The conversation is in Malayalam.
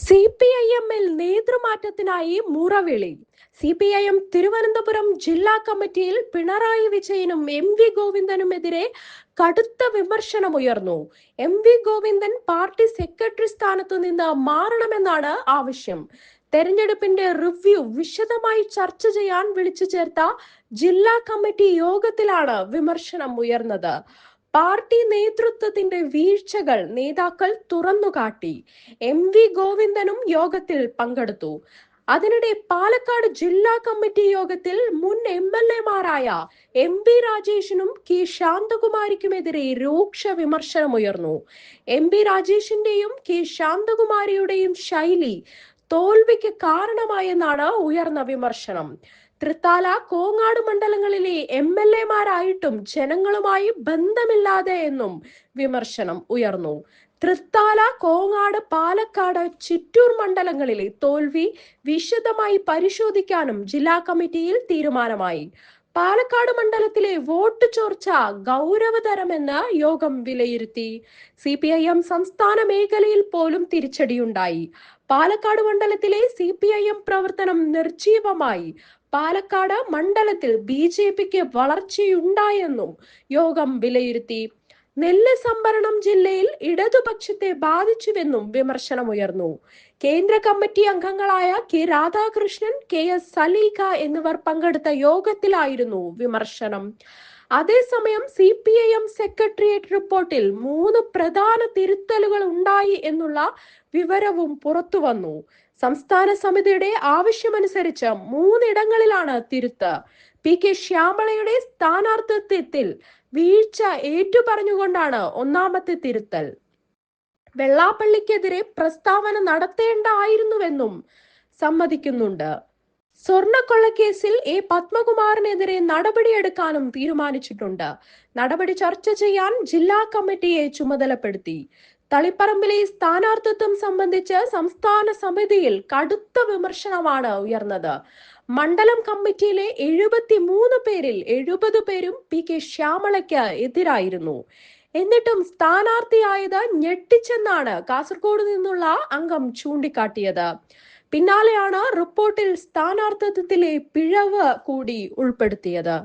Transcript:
CPIM-ൽ നേതൃമാറ്റത്തിനായി മുറവിളി. CPIM തിരുവനന്തപുരം ജില്ലാ കമ്മിറ്റിയിൽ പിണറായി വിജയനും MV ഗോവിന്ദനുമെതിരെ കടുത്ത വിമർശനമുയർന്നു. MV ഗോവിന്ദൻ പാർട്ടി സെക്രട്ടറി സ്ഥാനത്തു നിന്ന് മാറണമെന്നാണ് ആവശ്യം. തെരഞ്ഞെടുപ്പിന്റെ റിവ്യൂ വിശദമായി ചർച്ച ചെയ്യാൻ വിളിച്ചു ചേർത്ത ജില്ലാ കമ്മിറ്റി യോഗത്തിലാണ് വിമർശനം ഉയർന്നത്. പാർട്ടി നേതൃത്വത്തിന്റെ വീഴ്ചകൾ നേതാക്കൾ തുറന്നുകാട്ടി. MV ഗോവിന്ദനും യോഗത്തിൽ പങ്കെടുത്തു. അതിനിടെ പാലക്കാട് ജില്ലാ കമ്മിറ്റി യോഗത്തിൽ മുൻ MLA-മാരായ MP രാജേഷിനും K ശാന്തകുമാരിക്കുമെതിരെ രൂക്ഷ വിമർശനമുയർന്നു. MP രാജേഷിന്റെയും K ശാന്തകുമാരിയുടെയും ശൈലി തോൽവിക്ക് കാരണമായെന്നാണ് ഉയർന്ന വിമർശനം. തൃത്താല, കോങ്ങാട് മണ്ഡലങ്ങളിലെ MLA-മാരായിട്ടും ജനങ്ങളുമായി ബന്ധമില്ലാതെ എന്നും വിമർശനം ഉയർന്നു. തൃത്താല, കോങ്ങാട്, പാലക്കാട്, ചിറ്റൂർ മണ്ഡലങ്ങളിലെ തോൽവി വിശദമായി പരിശോധിക്കാനും ജില്ലാ കമ്മിറ്റിയിൽ തീരുമാനമായി. പാലക്കാട് മണ്ഡലത്തിലെ വോട്ട് ചോർച്ച ഗൗരവതരമെന്ന് യോഗം വിലയിരുത്തി. CPIM സംസ്ഥാന മേഖലയിൽ പോലും തിരിച്ചടിയുണ്ടായി. പാലക്കാട് മണ്ഡലത്തിലെ CPIM പ്രവർത്തനം നിർജീവമായി. പാലക്കാട് മണ്ഡലത്തിൽ BJPക്ക് വളർച്ചയുണ്ടായെന്നും യോഗം വിലയിരുത്തി. നെല്ല് സംഭരണം ജില്ലയിൽ ഇടതുപക്ഷത്തെ ബാധിച്ചുവെന്നും വിമർശനമുയർന്നു. കേന്ദ്ര കമ്മിറ്റി അംഗങ്ങളായ K രാധാകൃഷ്ണൻ, KS സലീഖ എന്നിവർ പങ്കെടുത്ത യോഗത്തിലായിരുന്നു വിമർശനം. അതേസമയം CPIM സെക്രട്ടേറിയറ്റ് റിപ്പോർട്ടിൽ 3 പ്രധാന തിരുത്തലുകൾ ഉണ്ടായി എന്നുള്ള വിവരവും പുറത്തുവന്നു. സംസ്ഥാന സമിതിയുടെ ആവശ്യമനുസരിച്ച് 3 ഇടങ്ങളിലാണ് തിരുത്ത്. PK ശ്യാമളയുടെ സ്ഥാനാർത്ഥിത്വത്തിൽ വീഴ്ച ഏറ്റുപറഞ്ഞുകൊണ്ടാണ് ഒന്നാമത്തെ തിരുത്തൽ. വെള്ളാപ്പള്ളിക്കെതിരെ പ്രസ്താവന നടത്തേണ്ടായിരുന്നുവെന്നും സമ്മതിക്കുന്നുണ്ട്. സ്വർണ്ണക്കൊള്ളക്കേസിൽ A പത്മകുമാറിനെതിരെ നടപടിയെടുക്കാനും തീരുമാനിച്ചിട്ടുണ്ട്. നടപടി ചർച്ച ചെയ്യാൻ ജില്ലാ കമ്മിറ്റിയെ ചുമതലപ്പെടുത്തി. തളിപ്പറമ്പിലെ സ്ഥാനാർത്ഥിത്വം സംബന്ധിച്ച് സംസ്ഥാന സമിതിയിൽ കടുത്ത വിമർശനമാണ് ഉയർന്നത്. മണ്ഡലം കമ്മിറ്റിയിലെ 73 പേരിൽ 70 പേരും PK ശ്യാമളയ്ക്ക് എതിരായിരുന്നു. എന്നിട്ടും സ്ഥാനാർത്ഥിയായത് ഞെട്ടിച്ചെന്നാണ് കാസർഗോഡ് നിന്നുള്ള അംഗം ചൂണ്ടിക്കാട്ടിയത്. പിന്നാലെയാണ് റിപ്പോർട്ടിൽ സ്ഥാനാർത്ഥിത്വത്തിലെ പിഴവ് കൂടി ഉൾപ്പെടുത്തിയത്.